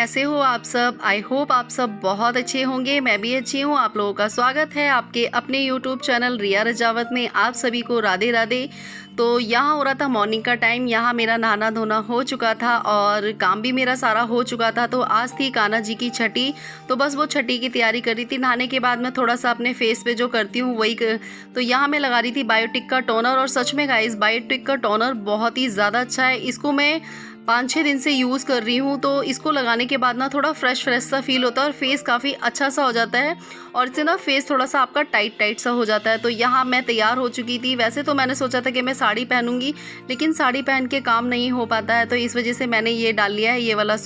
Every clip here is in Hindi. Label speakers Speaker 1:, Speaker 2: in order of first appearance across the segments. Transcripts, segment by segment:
Speaker 1: कैसे हो आप सब। आई होप आप सब बहुत अच्छे होंगे। मैं भी अच्छी हूँ। आप लोगों का स्वागत है आपके अपने यूट्यूब चैनल रिया रजावत में। आप सभी को राधे राधे। तो यहाँ हो रहा था मॉर्निंग का टाइम। यहाँ मेरा नहाना धोना हो चुका था और काम भी मेरा सारा हो चुका था। तो आज थी कान्हा जी की छठी, तो बस वो छठी की तैयारी कर रही थी। नहाने के बाद मैं थोड़ा सा अपने फेस पे जो करती हूँ वही तो यहाँ मैं लगा रही थी बायोटिक का टोनर। और सच में गाइस, बायोटिक का टोनर बहुत ही ज़्यादा अच्छा है। इसको मैं 5-6 दिन से यूज़ कर रही हूँ। तो इसको लगाने के बाद ना थोड़ा फ्रेश सा फील होता है और फेस काफ़ी अच्छा सा हो जाता है। और इससे ना फेस थोड़ा सा आपका टाइट सा हो जाता है। तो यहाँ मैं तैयार हो चुकी थी। वैसे तो मैंने सोचा था कि मैं साड़ी पहनूंगी, लेकिन साड़ी पहन के काम नहीं हो पाता है। तो इस वजह से मैंने ये डाल लिया है, ये वाला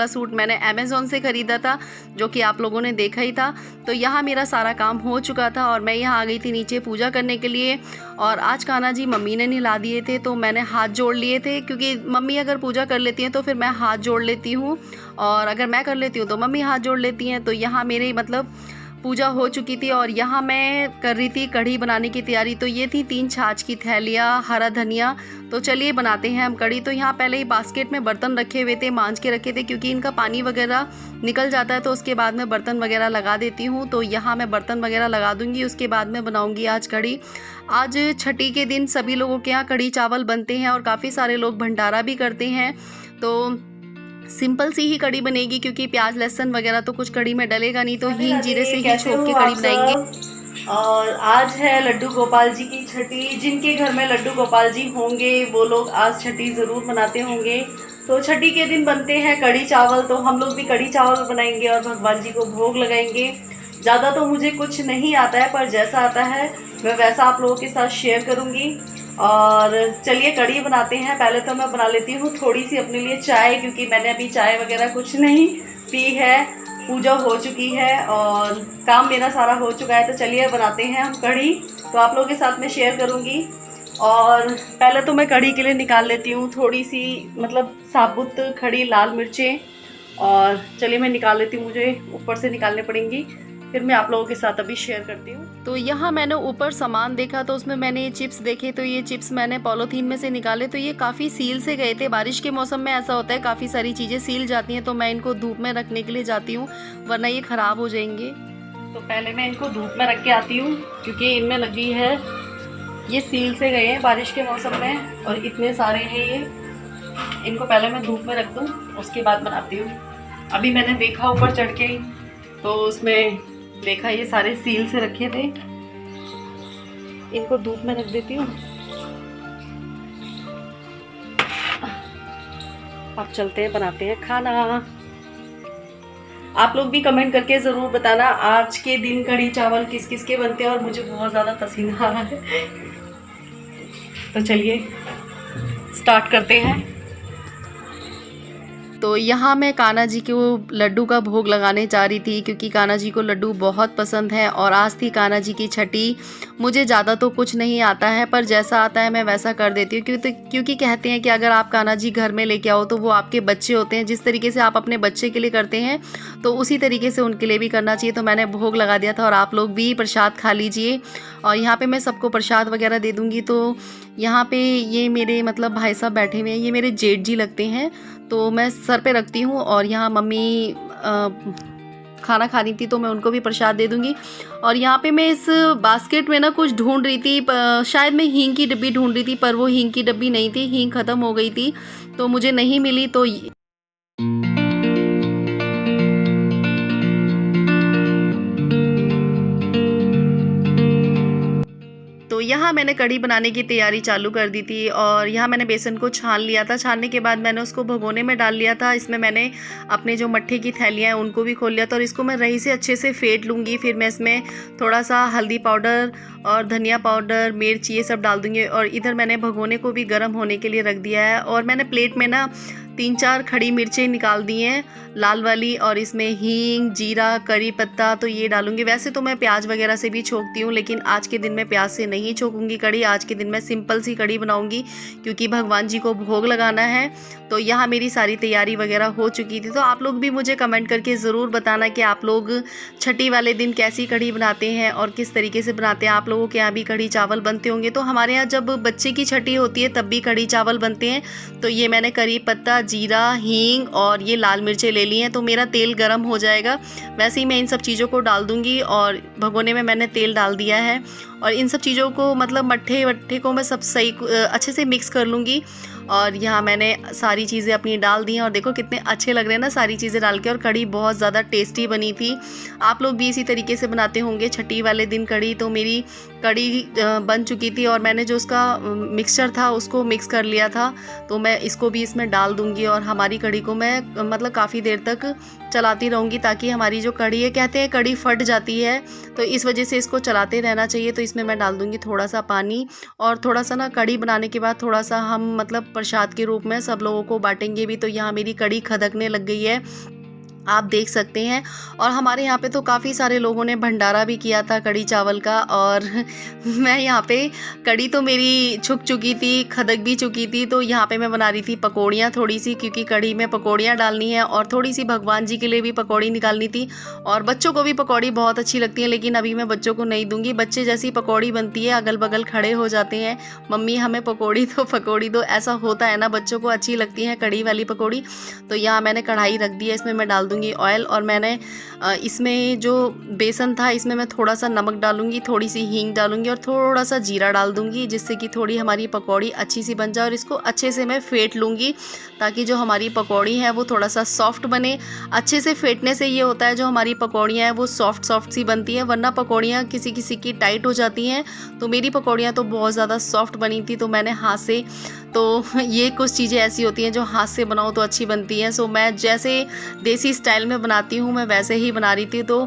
Speaker 1: सूट मैंने अमेज़ॉन से ख़रीदा था, जो कि आप लोगों ने देखा ही था। तो यहाँ मेरा सारा काम हो चुका था और मैं यहाँ आ गई थी नीचे पूजा करने के लिए। और आज कान्हा जी मम्मी ने नहला दिए थे, तो मैंने हाथ जोड़ लिए थे, क्योंकि मम्मी अगर पूजा कर लेती हैं तो फिर मैं हाथ जोड़ लेती हूँ, और अगर मैं कर लेती हूँ तो मम्मी हाथ जोड़ लेती हैं। तो यहाँ मेरे मतलब पूजा हो चुकी थी और यहाँ मैं कर रही थी कढ़ी बनाने की तैयारी। तो ये थी 3 छाछ की थैलियाँ, हरा धनिया। तो चलिए बनाते हैं हम कढ़ी। तो यहाँ पहले ही बास्केट में बर्तन रखे हुए थे, मांज के रखे थे, क्योंकि इनका पानी वगैरह निकल जाता है। तो उसके बाद मैं बर्तन वगैरह लगा देती हूँ। तो यहाँ मैं बर्तन वगैरह लगा दूँगी, उसके बाद मैं बनाऊँगी आज कढ़ी। आज छठी के दिन सभी लोगों के यहाँ कढ़ी चावल बनते हैं और काफ़ी सारे लोग भंडारा भी करते हैं। तो सिंपल सी ही कढ़ी बनेगी, क्योंकि प्याज लहसुन वगैरह तो कुछ कढ़ी में डलेगा नहीं। तो हींग जीरे से ही छोंक के कढ़ी बनाएंगे।
Speaker 2: और आज है लड्डू गोपाल जी की छठी। जिनके घर में लड्डू गोपाल जी होंगे वो लोग आज छठी ज़रूर मनाते होंगे। तो छठी के दिन बनते हैं कढ़ी चावल। तो हम लोग भी कढ़ी चावल बनाएंगे और भगवान जी को भोग लगाएंगे। ज़्यादा तो मुझे कुछ नहीं आता है, पर जैसा आता है मैं वैसा आप लोगों के साथ शेयर करूँगी। और चलिए कढ़ी बनाते हैं। पहले तो मैं बना लेती हूँ थोड़ी सी अपने लिए चाय, क्योंकि मैंने अभी चाय वगैरह कुछ नहीं पी है। पूजा हो चुकी है और काम मेरा सारा हो चुका है। तो चलिए बनाते हैं हम कढ़ी। तो आप लोगों के साथ में शेयर करूँगी। और पहले तो मैं कढ़ी के लिए निकाल लेती हूँ थोड़ी सी मतलब साबुत खड़ी लाल मिर्चें। और चलिए मैं निकाल लेती हूँ, मुझे ऊपर से निकालने पड़ेंगी, फिर मैं आप लोगों के साथ अभी शेयर करती हूँ।
Speaker 1: तो यहाँ मैंने ऊपर सामान देखा, तो उसमें मैंने ये चिप्स देखे। तो ये चिप्स मैंने पॉलीथीन में से निकाले। तो ये काफ़ी सील से गए थे। बारिश के मौसम में ऐसा होता है, काफ़ी सारी चीज़ें सील जाती हैं। तो मैं इनको धूप में रखने के लिए जाती हूँ, वरना ये ख़राब हो जाएंगे।
Speaker 2: तो पहले मैं इनको धूप में रख के आती हूँ, क्योंकि इनमें लगी है, ये सील से गए हैं बारिश के मौसम में और इतने सारे हैं ये। इनको पहले मैं धूप में रख दूँ, उसके बाद बनाती हूँ। अभी मैंने देखा ऊपर चढ़ के, तो उसमें देखा ये सारे सील से रखे थे। इनको धूप में रख देती हूँ। अब चलते हैं बनाते हैं खाना। आप लोग भी कमेंट करके ज़रूर बताना आज के दिन कढ़ी चावल किस किस के बनते हैं। और मुझे बहुत ज़्यादा पसीना आ रहा है। तो चलिए स्टार्ट करते हैं।
Speaker 1: तो यहाँ मैं कान्हा जी को लड्डू का भोग लगाने जा रही थी, क्योंकि कान्हा जी को लड्डू बहुत पसंद है। और आज थी कान्हा जी की छठी। मुझे ज़्यादा तो कुछ नहीं आता है, पर जैसा आता है मैं वैसा कर देती हूँ। क्योंकि कहते हैं कि अगर आप कान्हा जी घर में लेके आओ तो वो आपके बच्चे होते हैं। जिस तरीके से आप अपने बच्चे के लिए करते हैं, तो उसी तरीके से उनके लिए भी करना चाहिए। तो मैंने भोग लगा दिया था और आप लोग भी प्रसाद खा लीजिए। और यहाँ पे मैं सबको प्रसाद वगैरह दे दूँगी। तो यहाँ पे ये मेरे मतलब भाई साहब बैठे हुए हैं, ये मेरे जेठ जी लगते हैं। तो मैं सर पे रखती हूँ। और यहाँ मम्मी खाना खा रही थी, तो मैं उनको भी प्रसाद दे दूँगी। और यहाँ पे मैं इस बास्केट में ना कुछ ढूंढ रही थी, शायद मैं हींग की डब्बी ढूंढ रही थी, पर वो हींग की डब्बी नहीं थी, हींग ख़त्म हो गई थी, तो मुझे नहीं मिली। तो यहाँ मैंने कढ़ी बनाने की तैयारी चालू कर दी थी। और यहाँ मैंने बेसन को छान लिया था। छानने के बाद मैंने उसको भगोने में डाल लिया था। इसमें मैंने अपने जो मट्ठे की थैलियाँ हैं उनको भी खोल लिया था। और इसको मैं रही से अच्छे से फेंट लूँगी। फिर मैं इसमें थोड़ा सा हल्दी पाउडर और धनिया पाउडर, मिर्च, ये सब डाल दूँगी। और इधर मैंने भगोने को भी गर्म होने के लिए रख दिया है। और मैंने प्लेट में ना 3-4 खड़ी मिर्चें निकाल दी हैं, लाल वाली। और इसमें हींग, जीरा, करी पत्ता तो ये डालूंगी। वैसे तो मैं प्याज वगैरह से भी छोंकती हूँ, लेकिन आज के दिन मैं प्याज से नहीं छोंकूंगी कढ़ी। आज के दिन मैं सिंपल सी कढ़ी बनाऊंगी, क्योंकि भगवान जी को भोग लगाना है। तो यहाँ मेरी सारी तैयारी वगैरह हो चुकी थी। तो आप लोग भी मुझे कमेंट करके ज़रूर बताना कि आप लोग छठी वाले दिन कैसी कढ़ी बनाते हैं और किस तरीके से बनाते हैं। आप लोगों के यहाँ भी कढ़ी चावल बनते होंगे। तो हमारे यहाँ जब बच्चे की छठी होती है तब भी कढ़ी चावल बनते हैं। तो ये मैंने करी पत्ता, जीरा, हींग और ये लाल मिर्चें ले ली हैं। तो मेरा तेल गरम हो जाएगा, वैसे ही मैं इन सब चीज़ों को डाल दूँगी और भगोने में मैंने तेल डाल दिया है। और इन सब चीज़ों को मतलब मट्ठे वट्ठे को मैं सब सही अच्छे से मिक्स कर लूँगी। और यहाँ मैंने सारी चीज़ें अपनी डाल दी हैं और देखो कितने अच्छे लग रहे हैं ना सारी चीज़ें डाल के। और कढ़ी बहुत ज़्यादा टेस्टी बनी थी। आप लोग भी इसी तरीके से बनाते होंगे छठी वाले दिन कढ़ी। तो मेरी कढ़ी बन चुकी थी और मैंने जो उसका मिक्सचर था उसको मिक्स कर लिया था। तो मैं इसको भी इसमें डाल दूँगी और हमारी कढ़ी को मैं मतलब काफ़ी देर तक चलाती रहूँगी, ताकि हमारी जो कढ़ी है, कहते हैं कढ़ी फट जाती है, तो इस वजह से इसको चलाते रहना चाहिए। तो इसमें मैं डाल दूँगी थोड़ा सा पानी और थोड़ा सा ना कढ़ी बनाने के बाद थोड़ा सा हम मतलब प्रसाद के रूप में सब लोगों को बांटेंगे भी। तो यहाँ मेरी कढ़ी खदकने लग गई है, आप देख सकते हैं। और हमारे यहाँ पे तो काफ़ी सारे लोगों ने भंडारा भी किया था कढ़ी चावल का। और मैं यहाँ पे कढ़ी तो मेरी छुक चुकी थी, खदक भी चुकी थी। तो यहाँ पे मैं बना रही थी पकौड़ियाँ थोड़ी सी, क्योंकि कढ़ी में पकौड़ियाँ डालनी है और थोड़ी सी भगवान जी के लिए भी पकौड़ी निकालनी थी। और बच्चों को भी पकौड़ी बहुत अच्छी लगती है, लेकिन अभी मैं बच्चों को नहीं दूँगी। बच्चे जैसी पकौड़ी बनती है अगल बगल खड़े हो जाते हैं, मम्मी हमें पकौड़ी दो, ऐसा होता है ना, बच्चों को अच्छी लगती है कढ़ी वाली पकौड़ी। तो यहाँ मैंने कढ़ाई रख दी है, इसमें मैं डाल दूँगी ऑयल। और मैंने इसमें जो बेसन था इसमें मैं थोड़ा सा नमक डालूंगी, थोड़ी सी हींग डालूंगी और थोड़ा सा जीरा डाल दूंगी, जिससे कि थोड़ी हमारी पकौड़ी अच्छी सी बन जाए। और इसको अच्छे से मैं फेंट लूँगी, ताकि जो हमारी पकौड़ी है वो थोड़ा सा सॉफ्ट बने। अच्छे से फेंटने से ये होता है जो हमारी पकौड़ियाँ हैं वो सॉफ्ट सी बनती हैं, वरना पकौड़ियाँ किसी किसी की टाइट हो जाती हैं। तो मेरी पकौड़ियाँ तो बहुत ज़्यादा सॉफ्ट बनी थी। तो मैंने हाथ से, तो ये कुछ चीज़ें ऐसी होती हैं जो हाथ से बनाओ तो अच्छी बनती हैं। सो मैं जैसे देसी स्टाइल में बनाती हूँ मैं वैसे ही बना रही थी। तो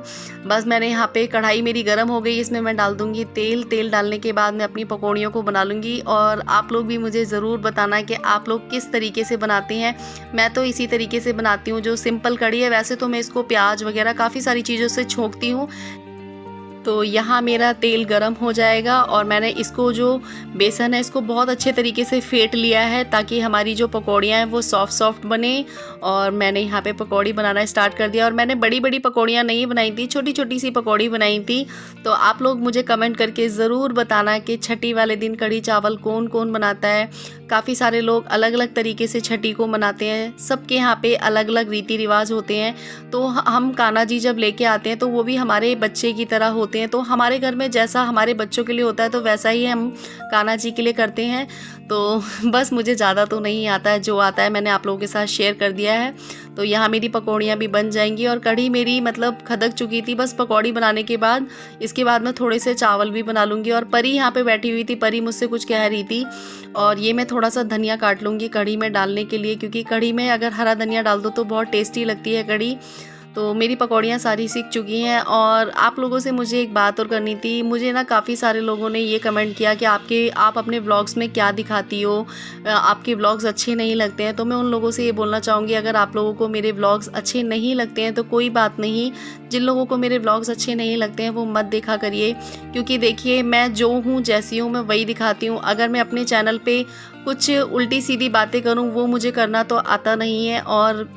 Speaker 1: बस मैंने यहाँ पे कढ़ाई मेरी गर्म हो गई, इसमें मैं डाल दूँगी तेल। तेल डालने के बाद मैं अपनी पकौड़ियों को बना लूँगी। और आप लोग भी मुझे ज़रूर बताना कि आप लोग किस तरीके से बनाते हैं। मैं तो इसी तरीके से बनाती हूँ जो सिंपल कढ़ी है। वैसे तो मैं इसको प्याज वगैरह काफ़ी सारी चीज़ों से छोंकती हूँ। तो यहाँ मेरा तेल गरम हो जाएगा और मैंने इसको जो बेसन है इसको बहुत अच्छे तरीके से फेंट लिया है, ताकि हमारी जो पकौड़ियाँ हैं वो सॉफ्ट बने। और मैंने यहाँ पे पकौड़ी बनाना स्टार्ट कर दिया। और मैंने बड़ी बड़ी पकौड़ियाँ नहीं बनाई थी, छोटी छोटी सी पकौड़ी बनाई थी। तो आप लोग मुझे कमेंट करके ज़रूर बताना कि छठी वाले दिन कढ़ी चावल कौन कौन बनाता है। काफ़ी सारे लोग अलग अलग तरीके से छठी को मनाते हैं, सबके यहाँ पे अलग अलग रीति रिवाज होते हैं। तो हम कान्हा जी जब लेके आते हैं तो वो भी हमारे बच्चे की तरह होते हैं। तो हमारे घर में जैसा हमारे बच्चों के लिए होता है तो वैसा ही हम कान्हा जी के लिए करते हैं। तो बस मुझे ज़्यादा तो नहीं आता है, जो आता है मैंने आप लोगों के साथ शेयर कर दिया है। तो यहाँ मेरी पकौड़ियाँ भी बन जाएंगी और कढ़ी मेरी मतलब खदक चुकी थी। बस पकौड़ी बनाने के बाद इसके बाद मैं थोड़े से चावल भी बना लूँगी। और परी यहाँ पे बैठी हुई थी, परी मुझसे कुछ कह रही थी। और ये मैं थोड़ा सा धनिया काट लूँगी कढ़ी में डालने के लिए, क्योंकि कढ़ी में अगर हरा धनिया डाल दो तो बहुत टेस्टी लगती है कढ़ी। तो मेरी पकौड़ियाँ सारी सीख चुकी हैं। और आप लोगों से मुझे एक बात और करनी थी। मुझे ना काफ़ी सारे लोगों ने ये कमेंट किया कि आप अपने व्लॉग्स में क्या दिखाती हो, आपके व्लॉग्स अच्छे नहीं लगते हैं। तो मैं उन लोगों से ये बोलना चाहूँगी, अगर आप लोगों को मेरे व्लॉग्स अच्छे नहीं लगते हैं तो कोई बात नहीं। जिन लोगों को मेरे व्लॉग्स अच्छे नहीं लगते हैं वो मत देखा करिए, क्योंकि देखिए मैं जो हूँ जैसी हूँ मैं वही दिखाती हूँ। अगर मैं अपने चैनल पे कुछ उल्टी सीधी बातें करूँ वो मुझे करना तो आता नहीं है, और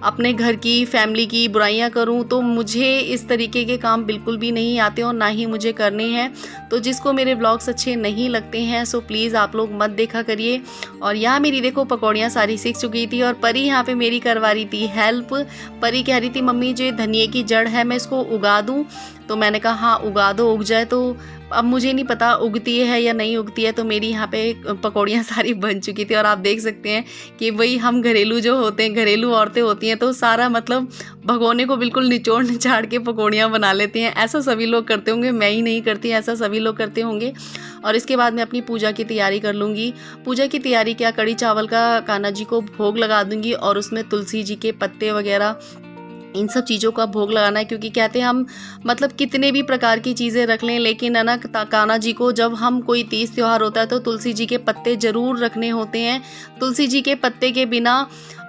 Speaker 1: अपने घर की फैमिली की बुराइयां करूं तो मुझे इस तरीके के काम बिल्कुल भी नहीं आते और ना ही मुझे करने हैं। तो जिसको मेरे व्लॉग्स अच्छे नहीं लगते हैं सो प्लीज़ आप लोग मत देखा करिए। और यहाँ मेरी देखो पकौड़ियाँ सारी सीख चुकी थी और परी यहाँ पे मेरी करवा रही थी हेल्प। परी कह रही थी मम्मी जो धनिए की जड़ है मैं इसको उगा दूँ। तो मैंने कहा हाँ उगा दो, उग जाए। तो अब मुझे नहीं पता उगती है या नहीं उगती है। तो मेरी यहाँ पे पकौड़ियाँ सारी बन चुकी थी और आप देख सकते हैं कि वही हम घरेलू जो होते हैं, घरेलू औरतें होती हैं तो सारा मतलब भगोने को बिल्कुल निचोड़ निचाड़ के पकौड़ियाँ बना लेते हैं। ऐसा सभी लोग करते होंगे, मैं ही नहीं करती, ऐसा सभी लोग करते होंगे। और इसके बाद मैं अपनी पूजा की तैयारी कर लूँगी। पूजा की तैयारी क्या, कढ़ी चावल का कान्हा जी को भोग लगा दूँगी और उसमें तुलसी जी के पत्ते वगैरह इन सब चीज़ों का भोग लगाना है। क्योंकि कहते हैं हम मतलब कितने भी प्रकार की चीज़ें रख लें, लेकिन है ना कान्हा जी को जब हम कोई तीज त्यौहार होता है तो तुलसी जी के पत्ते ज़रूर रखने होते हैं। तुलसी जी के पत्ते के बिना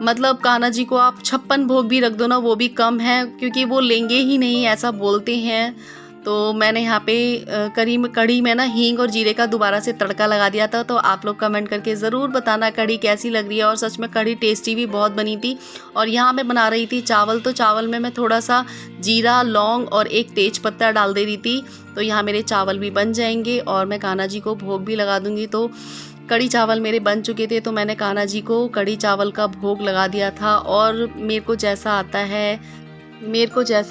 Speaker 1: मतलब कान्हा जी को आप 56 भोग भी रख दो ना वो भी कम है, क्योंकि वो लेंगे ही नहीं, ऐसा बोलते हैं। तो मैंने यहाँ पे कढ़ी में ना हींग और जीरे का दोबारा से तड़का लगा दिया था। तो आप लोग कमेंट करके ज़रूर बताना कढ़ी कैसी लग रही है। और सच में कढ़ी टेस्टी भी बहुत बनी थी। और यहाँ मैं बना रही थी चावल, तो चावल में मैं थोड़ा सा जीरा, लौंग और एक तेज पत्ता डाल दे रही थी। तो यहाँ मेरे चावल भी बन जाएंगे और मैं कान्हा जी को भोग भी लगा दूँगी। तो कढ़ी चावल मेरे बन चुके थे, तो मैंने कान्हा जी को कढ़ी चावल का भोग लगा दिया था। और मेरे को जैसा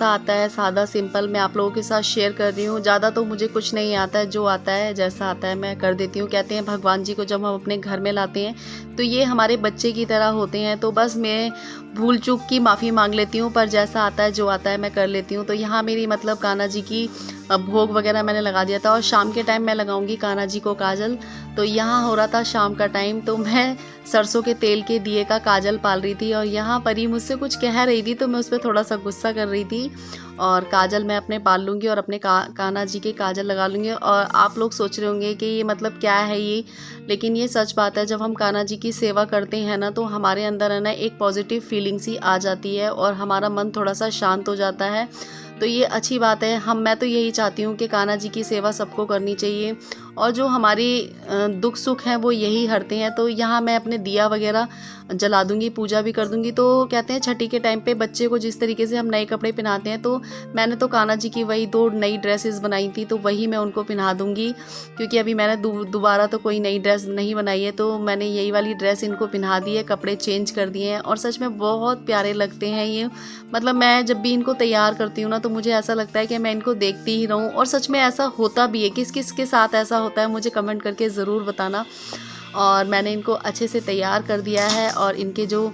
Speaker 1: आता है सादा सिंपल मैं आप लोगों के साथ शेयर कर रही हूँ। ज़्यादा तो मुझे कुछ नहीं आता है, जो आता है जैसा आता है मैं कर देती हूँ। कहते हैं भगवान जी को जब हम अपने घर में लाते हैं तो ये हमारे बच्चे की तरह होते हैं, तो बस मैं भूल चूक की माफ़ी मांग लेती हूँ, पर जैसा आता है जो आता है मैं कर लेती हूँ। तो यहाँ मेरी मतलब कान्हा जी की भोग वगैरह मैंने लगा दिया था। और शाम के टाइम मैं लगाऊंगी कान्हा जी को काजल। तो यहाँ हो रहा था शाम का टाइम, तो मैं सरसों के तेल के दिए का काजल पाल रही थी। और यहाँ परी मुझसे कुछ कह रही थी, तो मैं उस पर थोड़ा सा गुस्सा कर रही थी। और काजल मैं अपने पाल लूँगी और अपने कान्हा जी के काजल लगा लूँगी। और आप लोग सोच रहे होंगे कि ये मतलब क्या है ये, लेकिन ये सच बात है। जब हम कान्हा जी की सेवा करते हैं ना, तो हमारे अंदर है ना एक पॉजिटिव फीलिंग्स ही आ जाती है और हमारा मन थोड़ा सा शांत हो जाता है। तो ये अच्छी बात है। मैं तो यही चाहती हूँ कि कान्हा जी की सेवा सबको करनी चाहिए, और जो हमारी दुख सुख हैं वो यही हरते हैं। तो यहाँ मैं अपने दिया वगैरह जला दूंगी, पूजा भी कर दूंगी। तो कहते हैं छठी के टाइम पे बच्चे को जिस तरीके से हम नए कपड़े पहनाते हैं, तो मैंने तो कान्हा जी की वही 2 नई ड्रेसेस बनाई थी, तो वही मैं उनको पहना दूंगी। क्योंकि अभी मैंने दोबारा तो कोई नई ड्रेस नहीं बनाई है, तो मैंने यही वाली ड्रेस इनको पहना दी है, कपड़े चेंज कर दिए हैं। और सच में बहुत प्यारे लगते हैं ये। मतलब मैं जब भी इनको तैयार करती हूँ ना, तो मुझे ऐसा लगता है कि मैं इनको देखती ही रहूँ। और सच में ऐसा होता भी है। किस किस के साथ ऐसा होता है मुझे कमेंट करके ज़रूर बताना। और मैंने इनको अच्छे से तैयार कर दिया है और इनके जो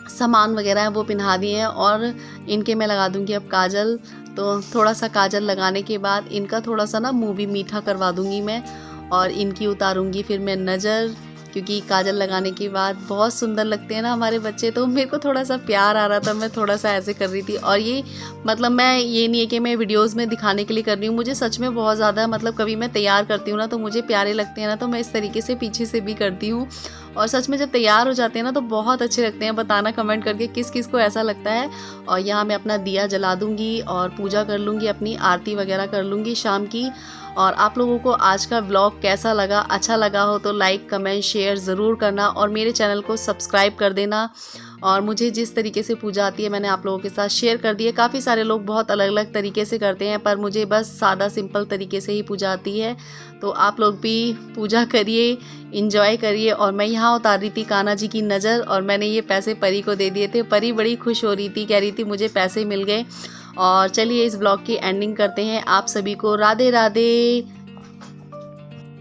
Speaker 1: सामान वगैरह है वो पहना दिए हैं। और इनके मैं लगा दूंगी अब काजल। तो थोड़ा सा काजल लगाने के बाद इनका थोड़ा सा ना मुँह भी मीठा करवा दूंगी मैं, और इनकी उतारूंगी फिर मैं नज़र। क्योंकि काजल लगाने के बाद बहुत सुंदर लगते हैं ना हमारे बच्चे। तो मेरे को थोड़ा सा प्यार आ रहा था, मैं थोड़ा सा ऐसे कर रही थी। और ये मतलब मैं ये नहीं है कि मैं वीडियोस में दिखाने के लिए कर रही हूँ, मुझे सच में बहुत ज़्यादा मतलब कभी मैं तैयार करती हूँ ना, तो मुझे प्यारे लगते हैं ना, तो मैं इस तरीके से पीछे से भी करती हूँ। और सच में जब तैयार हो जाते हैं ना, तो बहुत अच्छे लगते हैं। बताना कमेंट करके किस किस को ऐसा लगता है। और यहाँ मैं अपना दिया जला दूँगी और पूजा कर लूँगी, अपनी आरती वगैरह कर लूँगी शाम की। और आप लोगों को आज का व्लॉग कैसा लगा, अच्छा लगा हो तो लाइक कमेंट शेयर ज़रूर करना, और मेरे चैनल को सब्सक्राइब कर देना। और मुझे जिस तरीके से पूजा आती है मैंने आप लोगों के साथ शेयर कर दी है। काफ़ी सारे लोग बहुत अलग अलग तरीके से करते हैं, पर मुझे बस सादा सिंपल तरीके से ही पूजा आती है। तो आप लोग भी पूजा करिए, इंजॉय करिए। और मैं यहाँ उतार रही थी कान्हा जी की नज़र, और मैंने ये पैसे परी को दे दिए थे। परी बड़ी खुश हो रही थी, कह रही थी मुझे पैसे मिल गए। और चलिए इस ब्लॉग की एंडिंग करते हैं। आप सभी को राधे राधे।